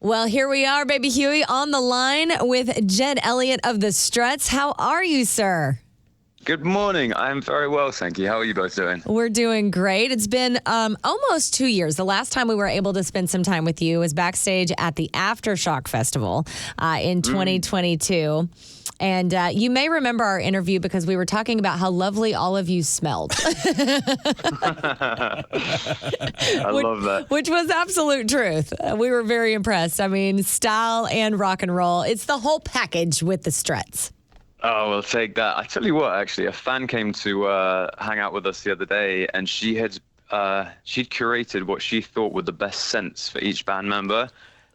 Well, here we are, Baby Huey, on the line with Jed Elliott of the Struts. How are you, sir? Good morning. I'm very well, thank you. How are you both doing? We're doing great. It's been almost 2 years. The last time we were able to spend some time with you was backstage at the Aftershock Festival in 2022. And you may remember our interview because we were talking about how lovely all of you smelled. I love that. Which was absolute truth. We were very impressed. I mean, style and rock and roll. It's the whole package with the Struts. Oh, well, take that. I tell you what, actually, a fan came to hang out with us the other day, and she'd curated what she thought were the best scents for each band member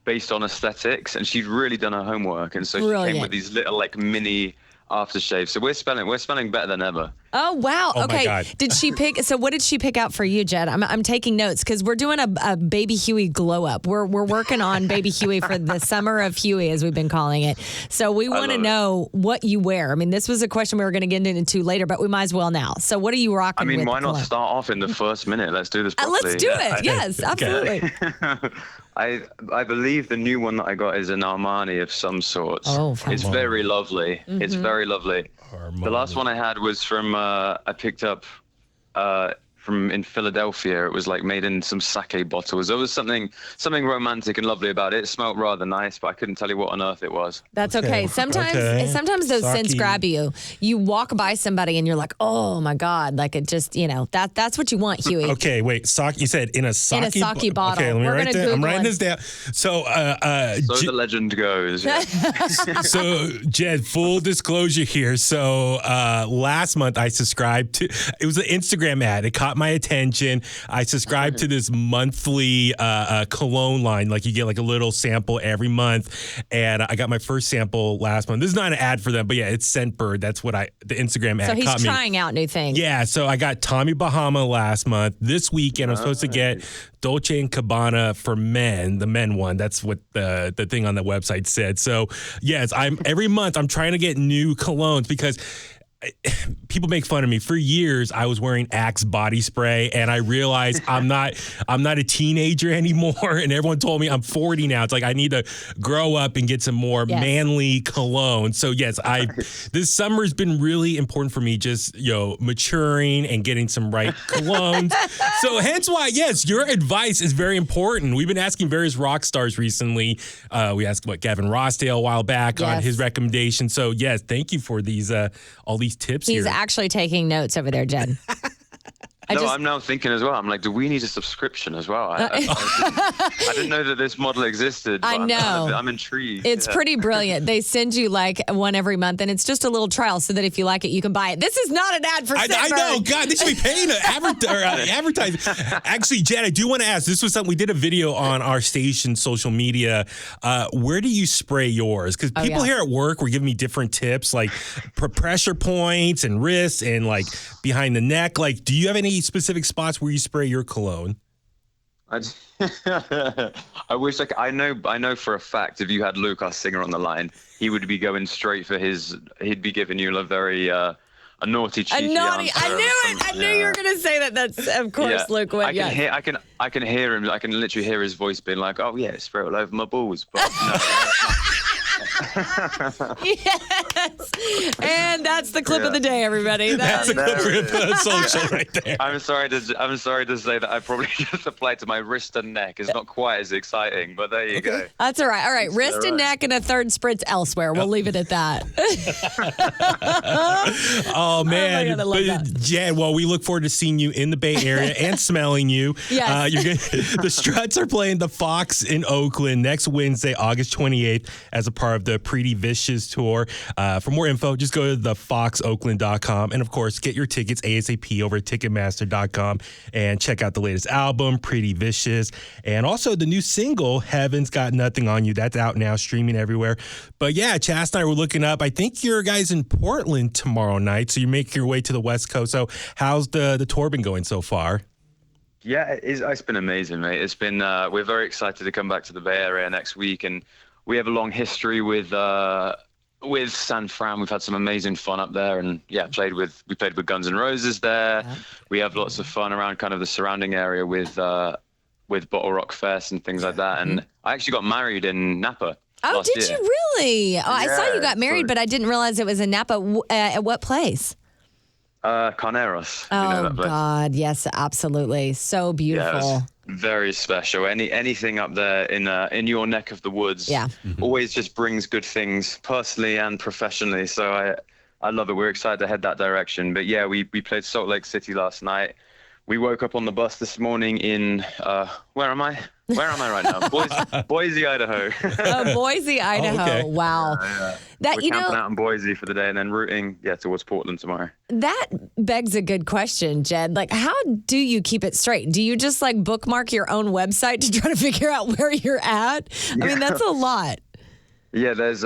based on aesthetics, and she'd really done her homework, and so she came with these little mini aftershaves. So we're smelling better than ever. Oh, wow. Oh, okay. my God. Did she pick? So what did she pick out for you, Jed? I'm taking notes because we're doing a Baby Huey glow up. We're working on Baby Huey for the summer of Huey, as we've been calling it. So we want to know what you wear. I mean, this was a question we were going to get into later, but we might as well now. So what are you rocking with? I mean, why not start off in the first minute? Let's do this properly. Let's do it. Yes, absolutely. I believe the new one that I got is an Armani of some sort. Oh, it's very lovely. Mm-hmm. It's very lovely. Armani. The last one I had was from I picked up from in Philadelphia. It was made in some sake bottles. There was something romantic and lovely about it. It smelled rather nice, but I couldn't tell you what on earth it was. That's okay. Sometimes those scents grab you. You walk by somebody and you're like, oh my God. It just, that's what you want, Huey. Okay, wait. Sake, you said in a sake? In a sake bottle. Okay, let me write that. I'm writing this down. So, the legend goes. Yeah. So, Jed, full disclosure here. So, last month I subscribed to, it was an Instagram ad. It caught my attention. I subscribed to this monthly cologne line. You get a little sample every month. And I got my first sample last month. This is not an ad for them, but yeah, it's Scentbird. That's what the Instagram ad caught me. So he's trying out new things. Yeah, so I got Tommy Bahama last month. This weekend I'm supposed to get Dolce & Gabbana for men, the men one. That's what the thing on the website said. So yes, every month I'm trying to get new colognes because people make fun of me. For years, I was wearing Axe body spray, and I realized I'm not a teenager anymore. And everyone told me I'm 40 now. It's I need to grow up and get some more manly cologne. So yes, this summer has been really important for me. Just maturing and getting some right colognes. So hence why, yes, your advice is very important. We've been asking various rock stars recently. We asked Gavin Rossdale a while back on his recommendation. So yes, thank you for these all these tips. He's actually taking notes over there, Jed. I'm now thinking as well. I'm do we need a subscription as well? I didn't know that this model existed. I know. I'm intrigued. It's pretty brilliant. They send you one every month, and it's just a little trial so that if you like it, you can buy it. This is not an ad for Scentbird. I know. God, they should be paying to advertise. Actually, Jed, I do want to ask. This was something we did a video on our station social media. Where do you spray yours? Because people here at work were giving me different tips, pressure points and wrists and behind the neck. Do you have any specific spots where you spray your cologne? I wish I know for a fact if you had Luke, our singer, on the line, he would be going straight for he'd be giving you a very a naughty, cheeky answer. I knew it. I knew you were going to say that. That's of course Luke would. I can hear him. I can literally hear his voice being oh yeah, spray all over my balls. But no. Yes, and that's the clip of the day, everybody. That's a clip for the social right there. I'm sorry to say that I probably just applied to my wrist and neck. It's not quite as exciting, but there you go. That's all right. All right, wrist and neck and a third spritz elsewhere. We'll leave it at that. Oh man, I love that. Jed, well, we look forward to seeing you in the Bay Area and smelling you. Yes. The Struts are playing the Fox in Oakland next Wednesday, August 28th, as a part of the Pretty Vicious tour. For more info, just go to thefoxoakland.com. And of course, get your tickets ASAP over at Ticketmaster.com and check out the latest album, Pretty Vicious. And also the new single, Heaven's Got Nothing on You. That's out now, streaming everywhere. But yeah, Chasta and I were looking up. I think your guys in Portland tomorrow night. So you make your way to the West Coast. So how's the tour been going so far? Yeah, it's been amazing, mate. It's been, we're very excited to come back to the Bay Area next week. And we have a long history with San Fran. We've had some amazing fun up there, and yeah, we played with Guns N' Roses there. Yeah. We have lots of fun around kind of the surrounding area with with Bottle Rock Fest and things like that. And I actually got married in Napa. Oh, did year. you really? Oh, I saw you got married, so- but I didn't realize it was in Napa. At what place? Carneros. Oh, You know that place? God. Yes, absolutely. So Yeah, it beautiful. was very special. Anything up there in your neck of the woods, Yeah. always just brings good things personally and professionally. So I love it. We're excited to head that direction. But yeah, we played Salt Lake City last night. We woke up on the bus this morning in where am I? Where am I right now? Boise, Idaho. Oh, Boise, Idaho. okay. Wow. Yeah. That We're camping out in Boise for the day and then routing towards Portland tomorrow. that begs a good question, Jed. Like, how do you keep it straight? Do you just like bookmark your own website to try to figure out where you're at? I mean, that's a lot. Yeah, there's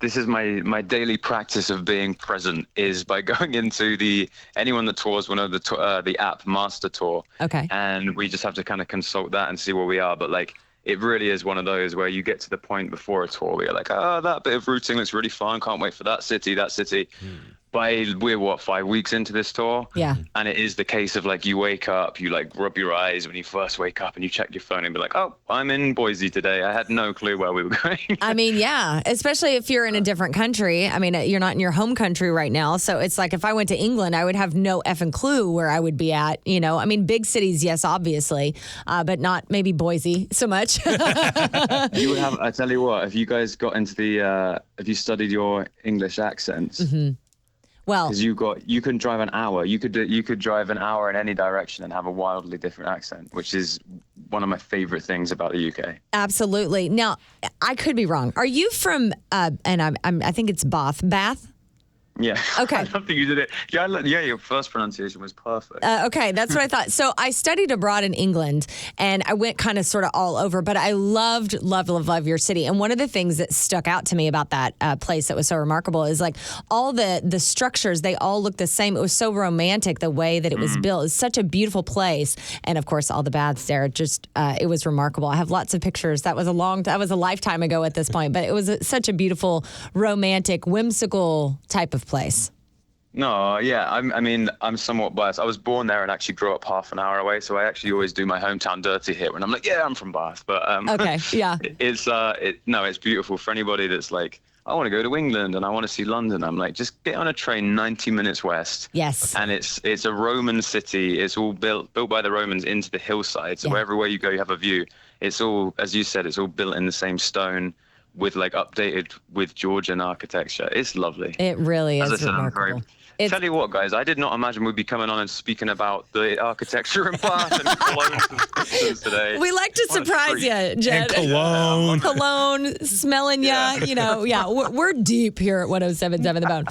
this is my daily practice of being present is by going into anyone that tours will know the app Master Tour. Okay. And we just have to kind of consult that and see where we are. But like, it really is one of those where you get to the point before a tour where you're like, oh, that bit of routing looks really fun. Can't wait for that city. We're 5 weeks into this tour. Yeah. And it is the case of like, you wake up, you like rub your eyes when you first wake up and you check your phone and be like, oh, I'm in Boise today. I had no clue where we were going. I mean, yeah, especially if you're in a different country. I mean, you're not in your home country right now. So it's like if I went to England, I would have no effing clue where I would be at. You know, I mean, big cities, yes, obviously, but not maybe Boise so much. You would have, I tell you what, if you guys got into if you studied your English accents, Well, because you can drive an hour. You could drive an hour in any direction and have a wildly different accent, which is one of my favorite things about the UK. absolutely. Now, I could be wrong. Are you from? And I think it's Bath. Yeah. Okay. I don't think you did it. Yeah, your first pronunciation was perfect. Okay, that's what I thought. So I studied abroad in England, and I went kind of sort of all over, but I loved your city. And one of the things that stuck out to me about that place that was so remarkable is like all the structures, they all look the same. It was so romantic the way that it was built. It's such a beautiful place. And of course, all the baths there, just it was remarkable. I have lots of pictures. That was a lifetime ago at this point, but it was such a beautiful, romantic, whimsical type of place. No, yeah, I'm somewhat biased. I was born there and actually grew up half an hour away, so I actually always do my hometown dirty here when I'm like, yeah, I'm from Bath. But Okay, yeah. It's beautiful for anybody that's like, I want to go to England and I want to see London. I'm like, just get on a train 90 minutes west. Yes. And it's a Roman city. It's all built by the Romans into the hillside. So Yeah. everywhere you go, you have a view. It's all, as you said, it's all built in the same stone with like updated with Georgian architecture. It's lovely. It really As I is said, remarkable. Tell you what, guys, I did not imagine we'd be coming on and speaking about the architecture in Bath and cologne subscriptions today. We like to What a surprise treat. you, Jed. And cologne. Cologne, smelling ya, you know, yeah, we're deep here at 107.7 The Bone.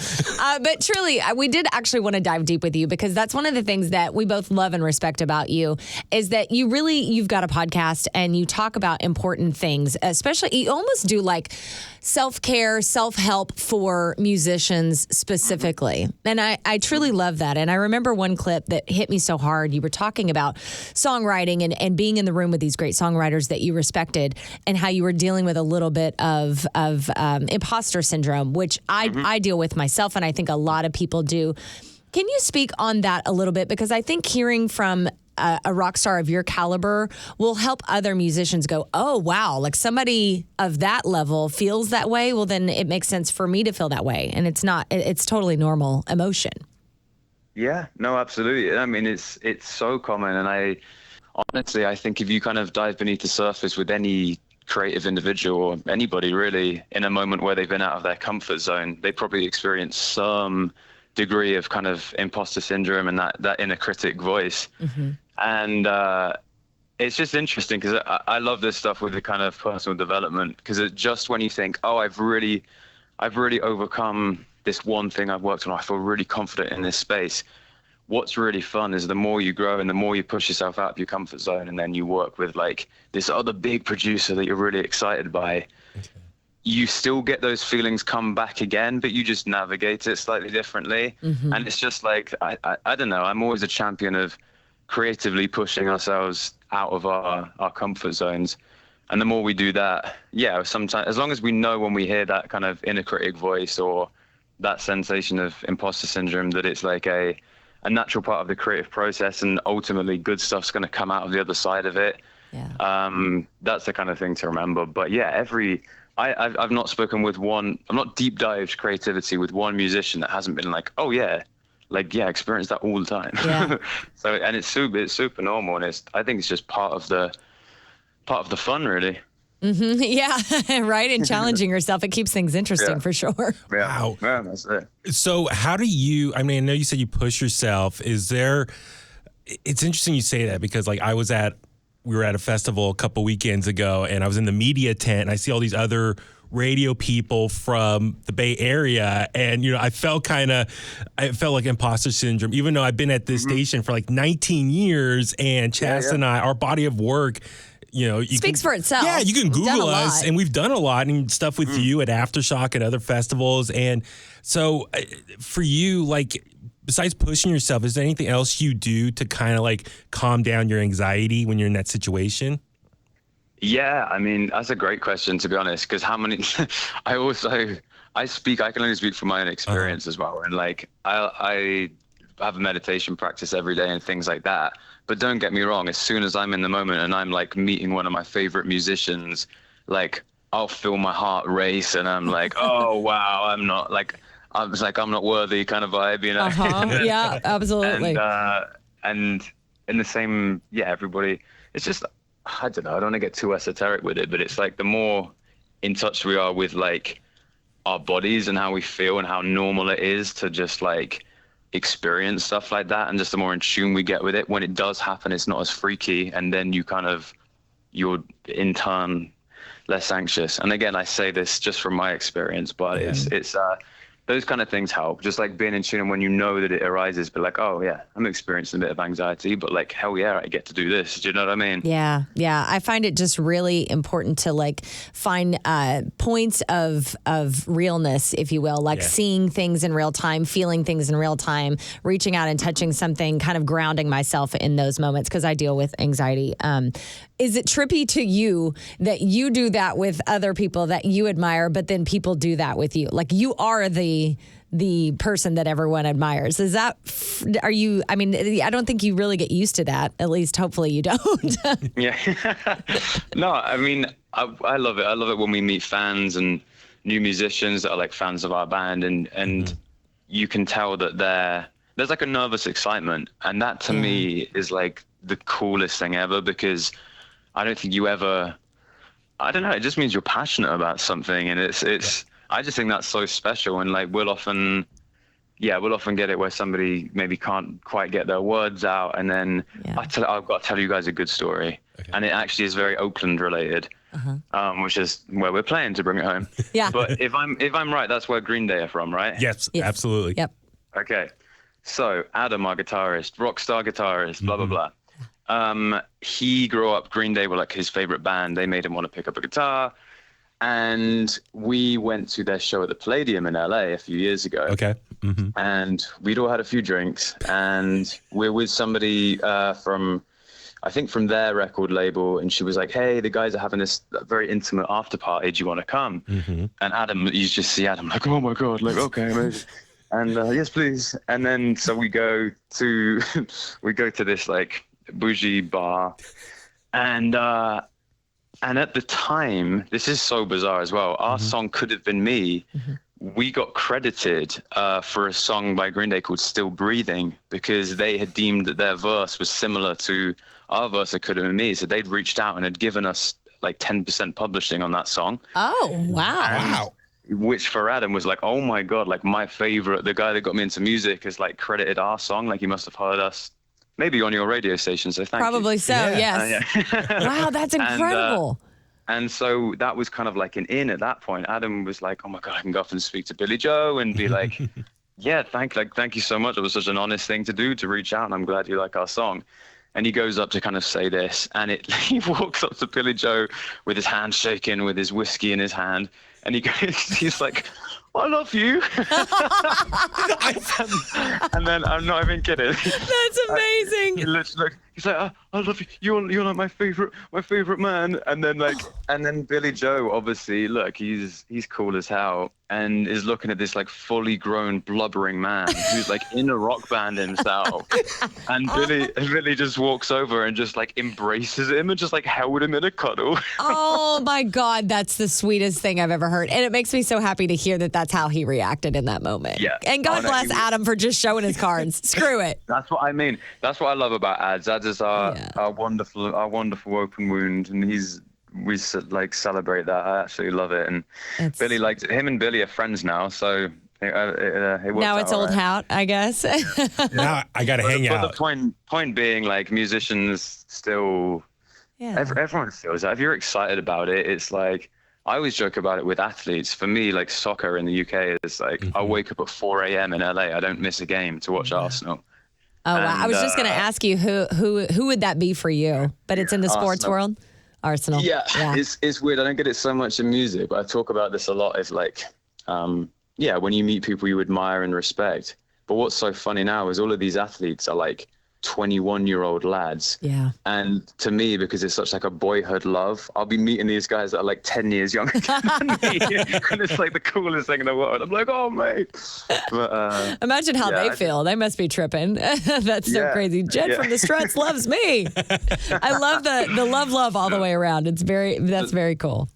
But truly, we did actually want to dive deep with you because that's one of the things that we both love and respect about you is that you've got a podcast and you talk about important things, especially you almost do like self-care, self-help for musicians specifically. And I truly love that. And I remember one clip that hit me so hard. You were talking about songwriting and being in the room with these great songwriters that you respected and how you were dealing with a little bit of imposter syndrome, which I deal with myself. And I think a lot of people do. Can you speak on that a little bit? Because I think hearing from a rock star of your caliber will help other musicians go, oh, wow, like somebody of that level feels that way. Well, then it makes sense for me to feel that way. And it's totally normal emotion. Yeah, no, absolutely. I mean, it's so common. And I think if you kind of dive beneath the surface with any creative individual or anybody really in a moment where they've been out of their comfort zone, they probably experience some degree of kind of imposter syndrome and that inner critic voice. And it's just interesting because I love this stuff with the kind of personal development because it's just when you think, oh, I've really overcome this one thing I've worked on, I feel really confident in this space. What's really fun is the more you grow and the more you push yourself out of your comfort zone and then you work with like this other big producer that you're really excited by. You still get those feelings come back again, but you just navigate it slightly differently. And it's just like, I don't know, I'm always a champion of creatively pushing ourselves out of our comfort zones. And the more we do that, yeah, sometimes, as long as we know when we hear that kind of inner critic voice or that sensation of imposter syndrome, that it's like a a natural part of the creative process, and ultimately good stuff's going to come out of the other side of it. Yeah. That's the kind of thing to remember. But yeah, I've not spoken with I've not deep dived creativity with one musician that hasn't been like, oh yeah, like, yeah, experience that all the time. Yeah. So, and it's super normal. And I think it's just part of the fun, really. Mm-hmm. Yeah. Right. And challenging yourself. It keeps things interesting for sure. Yeah. Wow. Yeah, that's it. So how do you, I mean, I know you said you push yourself. It's interesting you say that because like we were at a festival a couple weekends ago and I was in the media tent and I see all these other radio people from the Bay Area. And, you know, I felt like imposter syndrome, even though I've been at this station for like 19 years and Chasta and our body of work, you know, Speaks for itself. Yeah, you can We've done Google a us, lot. and we've done a lot and stuff with you at Aftershock and other festivals. And so, for you, like, besides pushing yourself, is there anything else you do to kind of like calm down your anxiety when you're in that situation? Yeah, I mean, that's a great question, to be honest, because how many, I can only speak from my own experience as well. And like, I have a meditation practice every day and things like that. But don't get me wrong, as soon as I'm in the moment and I'm like meeting one of my favorite musicians, like I'll feel my heart race and I'm like, oh, wow, I'm not worthy kind of vibe, you know? Yeah, absolutely. And in the same, everybody, it's just, I don't know, I don't want to get too esoteric with it, but it's like the more in touch we are with like our bodies and how we feel and how normal it is to just like experience stuff like that, and just the more in tune we get with it, when it does happen, it's not as freaky, and then you're in turn less anxious. And again, I say this just from my experience, but it's those kind of things help. Just like being in tune, and when you know that it arises, but like, oh yeah, I'm experiencing a bit of anxiety, but like, hell yeah, I get to do this. Do you know what I mean? Yeah. Yeah. I find it just really important to like find points of realness, if you will, like seeing things in real time, feeling things in real time, reaching out and touching something, kind of grounding myself in those moments because I deal with anxiety. Is it trippy to you that you do that with other people that you admire, but then people do that with you? Like you are the person that everyone admires. I don't think you really get used to that. At least hopefully you don't. Yeah. No, I mean, I love it. I love it when we meet fans and new musicians that are like fans of our band, and you can tell that there's like a nervous excitement. And that to me is like the coolest thing ever, because I don't think I don't know, it just means you're passionate about something, and it's I just think that's so special. And like we'll often get it where somebody maybe can't quite get their words out, and then I've got to tell you guys a good story. Okay. And it actually is very Oakland related, which is where we're playing, to bring it home. Yeah. But if I'm right, that's where Green Day are from, right? Yes. Absolutely. Yep. Okay. So Adam, our guitarist, rock star guitarist, blah, blah, blah. He grew up, Green Day were like his favorite band. They made him want to pick up a guitar. And we went to their show at the Palladium in LA a few years ago. Okay. Mm-hmm. And we'd all had a few drinks, and we're with somebody from their record label. And she was like, hey, the guys are having this very intimate after party. Do you want to come? Mm-hmm. And Adam, you just see Adam like, oh my God, like, okay, amazing. And yes, please. And then, so we go to this like bougie bar, and at the time, this is so bizarre as well, our song Could Have Been Me. We got credited for a song by Green Day called Still Breathing, because they had deemed that their verse was similar to our verse of Could Have Been Me. So they'd reached out and had given us like 10% publishing on that song. Oh, wow. Which for Adam was like, oh my God, like my favorite, the guy that got me into music has like credited our song. Like he must have heard us maybe on your radio station. So thank you. Probably so, yes. Wow, that's incredible. And so that was kind of like an in at that point. Adam was like, oh my God, I can go up and speak to Billie Joe and be like, yeah, thank you so much. It was such an honest thing to do, to reach out, and I'm glad you like our song. And he goes up to kind of say this, and he walks up to Billie Joe with his hand shaking, with his whiskey in his hand, and he's like, I love you. And then I'm not even kidding. That's amazing. He he's like, I love you. You're like my favorite man. And then Billie Joe, obviously, look, he's cool as hell, and is looking at this like fully grown blubbering man who's like in a rock band himself. And Billie just walks over and just like embraces him and just like held him in a cuddle. Oh my God, that's the sweetest thing I've ever heard. And it makes me so happy to hear that that's how he reacted in that moment. Yeah. And God bless Adam for just showing his cards. Screw it. That's what I mean. That's what I love about Ads. Ads is our wonderful open wound, and we like celebrate that. I absolutely love it. And Billy likes it. Him and Billy are friends now, so it works now it's out old hat, I guess. Now I got to hang out. But the point being, like, musicians still, everyone feels that. If you're excited about it, it's like, I always joke about it with athletes. For me, like soccer in the UK is like, I wake up at 4 a.m. in LA. I don't miss a game to watch Arsenal. Oh, wow. I was just going to ask you who would that be for you? But it's in the sports world. Arsenal. Yeah. It's weird. I don't get it so much in music, but I talk about this a lot. Is like, when you meet people you admire and respect. But what's so funny now is all of these athletes are like 21-year-old lads. Yeah. And to me, because it's such like a boyhood love, I'll be meeting these guys that are like 10 years younger than me. And it's like the coolest thing in the world. I'm like, oh, mate. But, imagine how they feel. They must be tripping. That's so crazy. Jed from the Struts loves me. I love the love all the way around. That's very cool.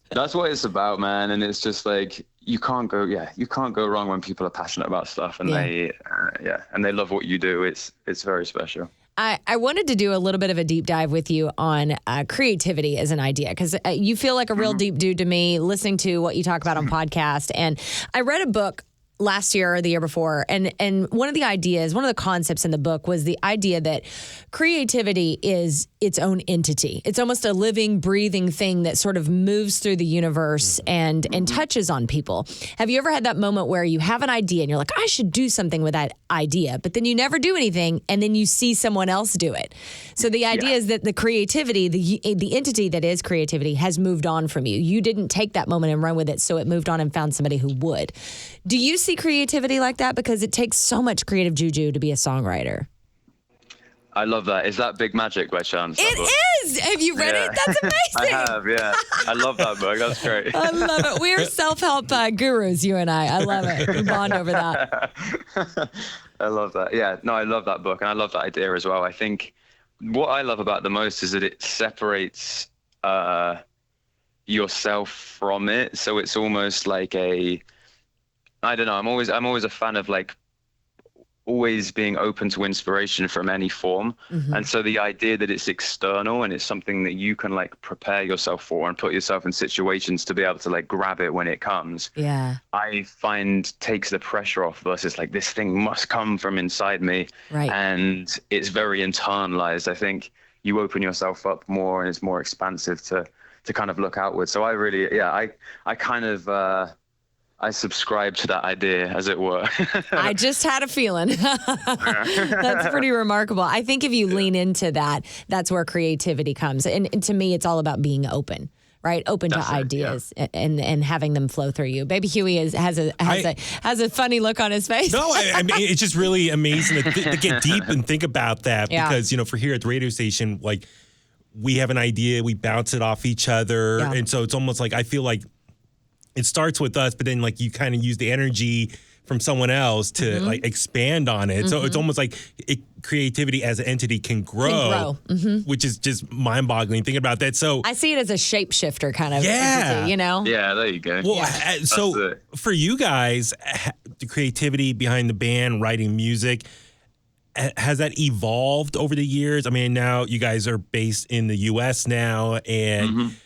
That's what it's about, man. And it's just like, you can't go wrong when people are passionate about stuff and they love what you do. It's very special. I wanted to do a little bit of a deep dive with you on creativity as an idea, because you feel like a real deep dude to me listening to what you talk about on podcast. And I read a book last year or the year before, and one of the concepts in the book was the idea that creativity is its own entity. It's almost a living, breathing thing that sort of moves through the universe and touches on people. Have you ever had that moment where you have an idea and you're like, I should do something with that idea, but then you never do anything, and then you see someone else do it? So the idea is that the creativity, the entity that is creativity, has moved on from you. You didn't take that moment and run with it, so it moved on and found somebody who would. Do you see creativity like that? Because it takes so much creative juju to be a songwriter. I love that. Is that Big Magic by chance? It is. Have you read it? That's amazing. I have, yeah. I love that book. That's great. I love it. We're self-help gurus, you and I. I love it. We bond over that. I love that. Yeah, no, I love that book, and I love that idea as well. I think what I love about it the most is that it separates yourself from it. So it's almost like I don't know. I'm always a fan of like always being open to inspiration from any form. And so the idea that it's external and it's something that you can like prepare yourself for and put yourself in situations to be able to like grab it when it comes. Yeah. I find takes the pressure off versus like this thing must come from inside me. Right. And it's very internalized. I think you open yourself up more and it's more expansive to kind of look outward. So I really, I kind of, I subscribe to that idea, as it were. I just had a feeling. That's pretty remarkable. I think if you lean into that, that's where creativity comes. And to me, it's all about being open, right? Open to ideas and having them flow through you. Baby Huey has a funny look on his face. No, I mean, it's just really amazing to get deep and think about that because, for here at the radio station, like we have an idea, we bounce it off each other. Yeah. And so it's almost like, I feel like it starts with us, but then like you kind of use the energy from someone else to like expand on it. So it's almost like creativity as an entity can grow. Which is just mind-boggling thinking about that. So I see it as a shapeshifter kind of entity, Yeah, there you go. Well, so for you guys, the creativity behind the band, writing music, has that evolved over the years? I mean, now you guys are based in the U.S. now, and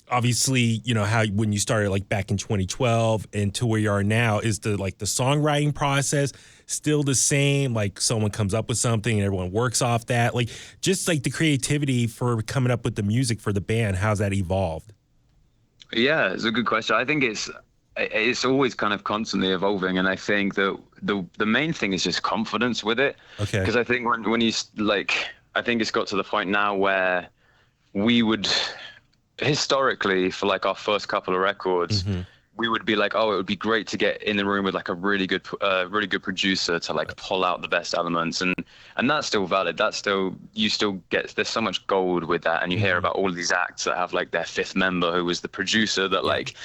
obviously, how when you started like back in 2012 and to where you are now, is the songwriting process still the same? Like someone comes up with something and everyone works off that? Like just like the creativity for coming up with the music for the band, how's that evolved? Yeah, it's a good question. I think it's always kind of constantly evolving, and I think that the main thing is just confidence with it. Okay. Because I think when you I think it's got to the point now where we would historically, for like our first couple of records, we would be like, oh, it would be great to get in the room with like a really good producer to like pull out the best elements, and that's still valid. That's still, you still get, there's so much gold with that, and you hear about all of these acts that have like their fifth member who was the producer that like,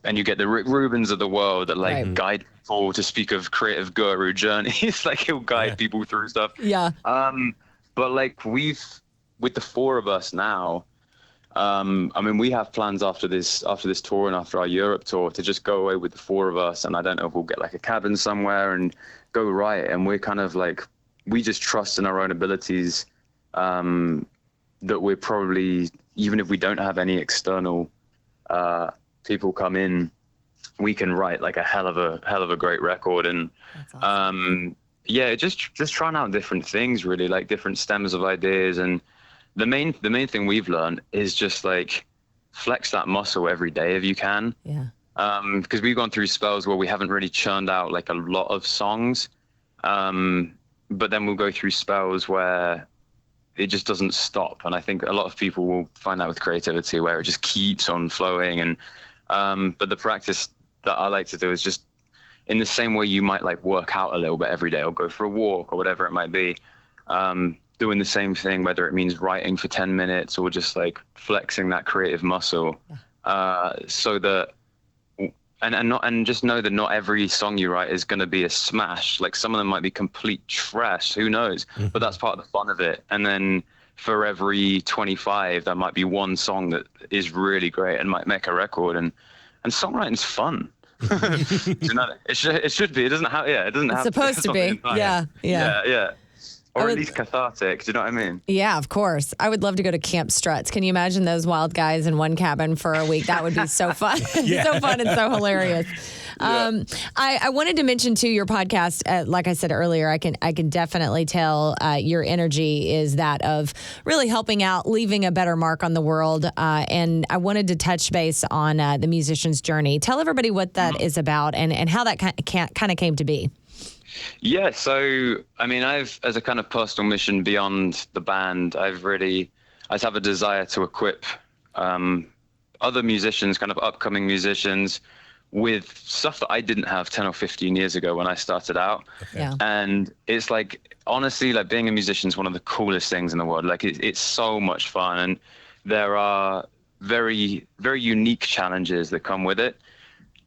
and you get the Rick Rubins of the world that like guide people, to speak of creative guru journeys, like he'll guide people through stuff. Yeah. But like with the four of us now. I mean, we have plans after this tour and after our Europe tour to just go away with the four of us. And I don't know if we'll get like a cabin somewhere and go write. And we're kind of like, we just trust in our own abilities, that we're probably, even if we don't have any external people come in, we can write like a hell of a great record. And That's awesome. just trying out different things, really, like different stems of ideas. And the main thing we've learned is just like flex that muscle every day if you can. Yeah. Because we've gone through spells where we haven't really churned out like a lot of songs. But then we'll go through spells where it just doesn't stop. And I think a lot of people will find that with creativity, where it just keeps on flowing. And but the practice that I like to do is just in the same way you might like work out a little bit every day or go for a walk or whatever it might be. Doing the same thing, whether it means writing for 10 minutes or just like flexing that creative muscle, so that, and just know that not every song you write is going to be a smash. Like some of them might be complete trash, who knows, but that's part of the fun of it. And then for every 25, there might be one song that is really great and might make a record. And songwriting's fun. You know, it should be. It doesn't have. Yeah, it doesn't have. It's supposed to be. Yeah. Or at least cathartic. Do you know what I mean? Yeah, of course. I would love to go to Camp Struts. Can you imagine those wild guys in one cabin for a week? That would be so fun. So fun and so hilarious. I wanted to mention too your podcast. Like I said earlier, I can definitely tell your energy is that of really helping out, leaving a better mark on the world. And I wanted to touch base on the musician's journey. Tell everybody what that is about and how that kind of came to be. Yeah, so I mean, as a kind of personal mission beyond the band, I just have a desire to equip other musicians, kind of upcoming musicians, with stuff that I didn't have 10 or 15 years ago when I started out. Yeah. And it's like, honestly, like being a musician is one of the coolest things in the world. Like it's so much fun, and there are very, very unique challenges that come with it.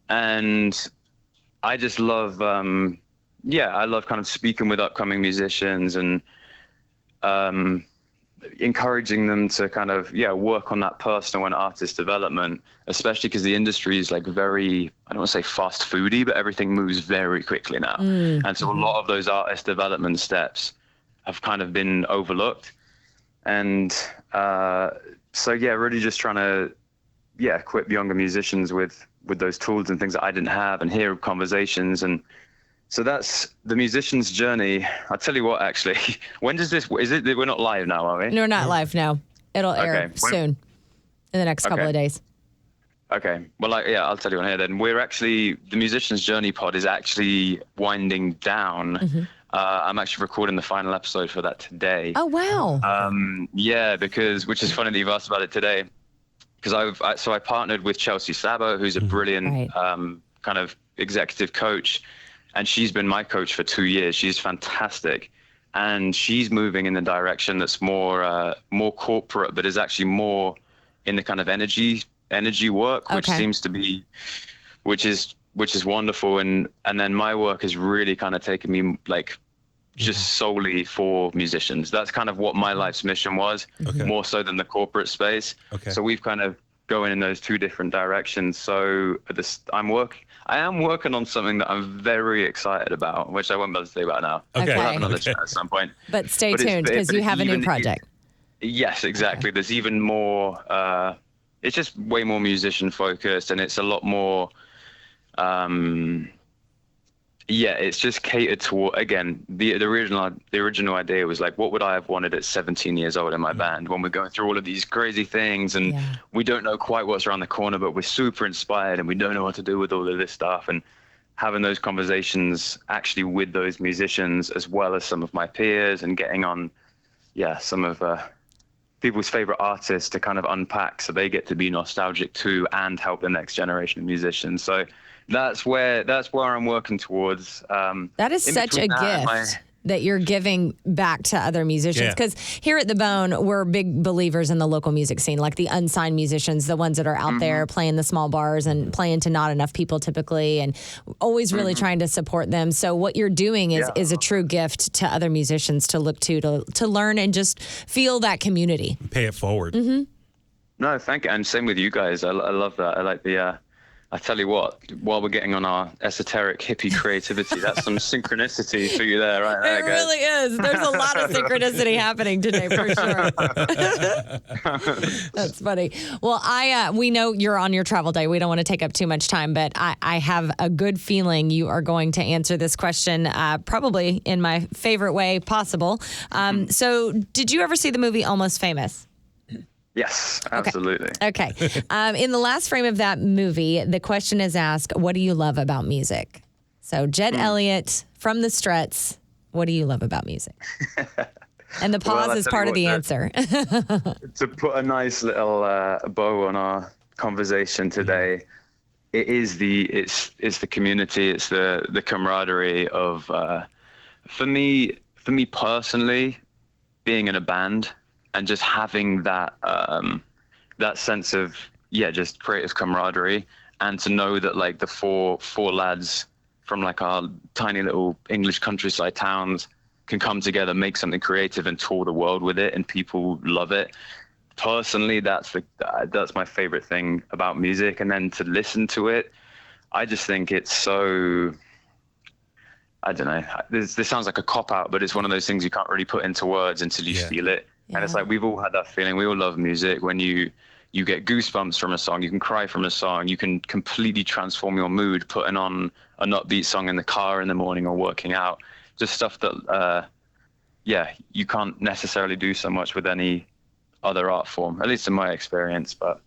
And I just love, I love kind of speaking with upcoming musicians and encouraging them to kind of, work on that personal and artist development, especially because the industry is like very, I don't want to say fast foody, but everything moves very quickly now. And so a lot of those artist development steps have kind of been overlooked. And really just trying to, equip younger musicians with those tools and things that I didn't have, and hear conversations. And so that's the musician's journey. I'll tell you what, actually, when does we're not live now, are we? No, we're not live, no. It'll air soon, in the next couple of days. Okay. Well, I'll tell you on here then. The musician's journey pod is actually winding down. I'm actually recording the final episode for that today. Oh, wow. Which is funny that you've asked about it today, because I partnered with Chelsea Sabo, who's a brilliant kind of executive coach. And she's been my coach for 2 years. She's fantastic. And she's moving in the direction that's more corporate, but is actually more in the kind of energy work, which seems to be, which is wonderful. And then my work has really kind of taken me like just solely for musicians. That's kind of what my life's mission was, more so than the corporate space. So we've kind of going in those two different directions. So I am working on something that I'm very excited about, which I won't be able to say about now. Okay. We'll have another chat at some point. But stay tuned, because you have a new project. Yes, exactly. There's even more, it's just way more musician focused, and it's a lot more, it's just catered to, again, the original idea was like, what would I have wanted at 17 years old in my band when we're going through all of these crazy things, and we don't know quite what's around the corner, but we're super inspired and we don't know what to do with all of this stuff. And having those conversations actually with those musicians, as well as some of my peers, and getting on, some of people's favorite artists to kind of unpack, so they get to be nostalgic too and help the next generation of musicians. So that's where I'm working towards. That is such a gift that you're giving back to other musicians. Because here at The Bone, we're big believers in the local music scene, like the unsigned musicians, the ones that are out there playing the small bars and playing to not enough people typically, and always really trying to support them. So what you're doing is a true gift to other musicians to look to learn and just feel that community. Pay it forward. No, thank you. And same with you guys. I love that. I like the... I tell you what, while we're getting on our esoteric hippie creativity, that's some synchronicity for you there, right there, It really is. There's a lot of synchronicity happening today, for sure. That's funny. Well, we know you're on your travel day. We don't want to take up too much time, but I have a good feeling you are going to answer this question probably in my favorite way possible. So did you ever see the movie Almost Famous? Yes, absolutely. Okay. In the last frame of that movie, the question is asked, what do you love about music? So Jed Elliott from the Struts, what do you love about music? And the pause is part of the answer. To put a nice little bow on our conversation today, it's the community, it's the camaraderie of, for me personally, being in a band, and just having that sense of just creative camaraderie, and to know that like the four lads from like our tiny little English countryside towns can come together, make something creative, and tour the world with it, and people love it. Personally, that's my favorite thing about music. And then to listen to it, I just think it's so. I don't know. This sounds like a cop out, but it's one of those things you can't really put into words until you feel it. And it's like, we've all had that feeling. We all love music. When you get goosebumps from a song, you can cry from a song, you can completely transform your mood putting on an upbeat song in the car in the morning or working out. Just stuff that, you can't necessarily do so much with any other art form, at least in my experience. But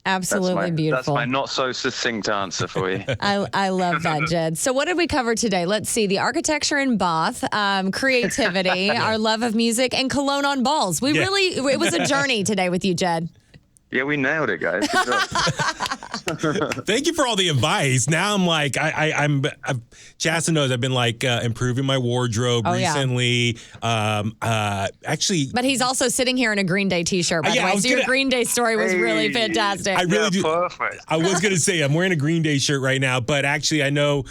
absolutely beautiful. That's my not so succinct answer for you. I love that, Jed. So what did we cover today? Let's see. The architecture in Bath, creativity, our love of music, and cologne on balls. It was a journey today with you, Jed. Yeah, we nailed it, guys. Good job. Thank you for all the advice. Now I'm like, Chasta knows I've been like improving my wardrobe recently. Actually, but he's also sitting here in a Green Day t-shirt, by the way. So your Green Day story was really fantastic. I really do. Perfect. I was gonna say I'm wearing a Green Day shirt right now, but actually I know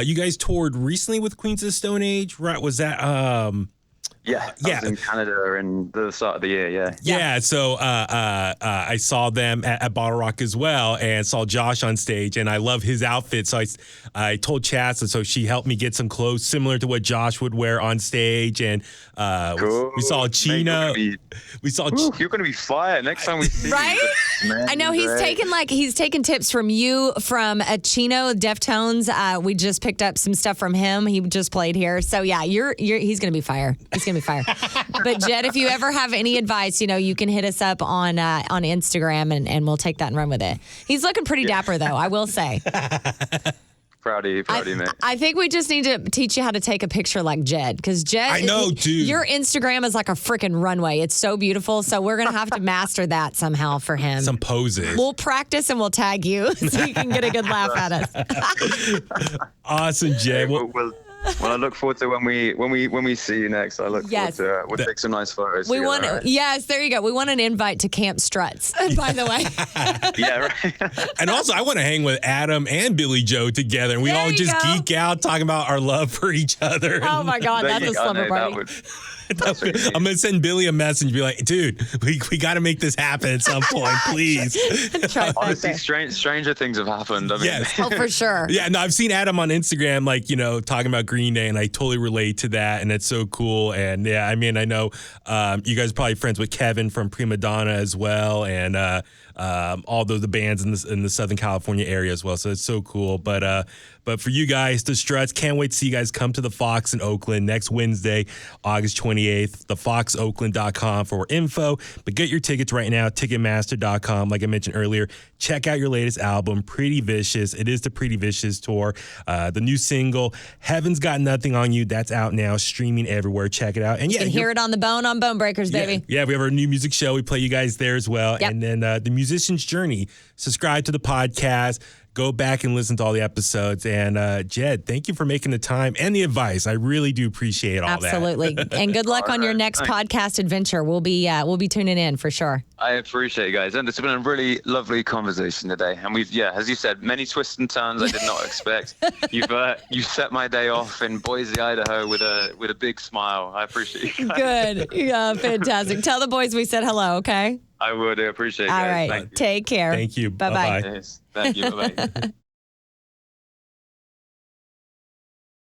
you guys toured recently with Queens of the Stone Age, right? Was that? I was in Canada in the start of the year, so I saw them at Bottle Rock as well, and saw Josh on stage, and I love his outfit. So I told Chasta, so she helped me get some clothes similar to what Josh would wear on stage, and cool. we saw Chino. You're going to be fired next time we see you. Right? I know he's taken tips from you, from Chino, Deftones. We just picked up some stuff from him. He just played here. So yeah, he's going to be fire. He's going to be fire. But Jed, if you ever have any advice, you can hit us up on Instagram, and we'll take that and run with it. He's looking pretty dapper though, I will say. Proud of you, mate. I think we just need to teach you how to take a picture like Jed, because Jed, I know, dude. Your Instagram is like a freaking runway. It's so beautiful. So we're gonna have to master that somehow for him. Some poses. We'll practice and we'll tag you so you can get a good laugh at us. Awesome, Jed. Well, I look forward to when we see you next. I look forward to it. We'll take some nice photos. Yes, there you go. We want an invite to Camp Struts, by the way. Yeah, right. And also, I want to hang with Adam and Billie Joe together, and we all just geek out talking about our love for each other. Oh my God, that's a slumber party. I'm going to send Billy a message and be like, dude, we got to make this happen at some point, please. Honestly, stranger things have happened. I mean, yes. Oh, for sure. Yeah, no, I've seen Adam on Instagram, talking about Green Day, and I totally relate to that, and it's so cool. And yeah, I mean, I know you guys are probably friends with Kevin from Prima Donna as well, and all the bands in the Southern California area as well. So it's so cool. But But for you guys, the Struts, can't wait to see you guys come to the Fox in Oakland next Wednesday, August 28th, thefoxoakland.com for info. But get your tickets right now, ticketmaster.com. Like I mentioned earlier, check out your latest album, Pretty Vicious. It is the Pretty Vicious tour. The new single, Heaven's Got Nothing on You, that's out now, streaming everywhere. Check it out. And You can hear it on Bone Breakers, baby. Yeah, we have our new music show. We play you guys there as well. Yep. And then The Musician's Journey. Subscribe to the podcast. Go back and listen to all the episodes. And Jed, thank you for making the time and the advice. I really do appreciate all that. Absolutely. And good luck on your next podcast adventure. We'll be tuning in for sure. I appreciate it, guys. And it's been a really lovely conversation today. And we've, as you said, many twists and turns I did not expect. You set my day off in Boise, Idaho with a big smile. I appreciate you guys. Good. Yeah, fantastic. Tell the boys we said hello, okay? I would appreciate it. All guys. right. Take care. Thank you. Bye-bye. Yes. Thank you. Bye-bye.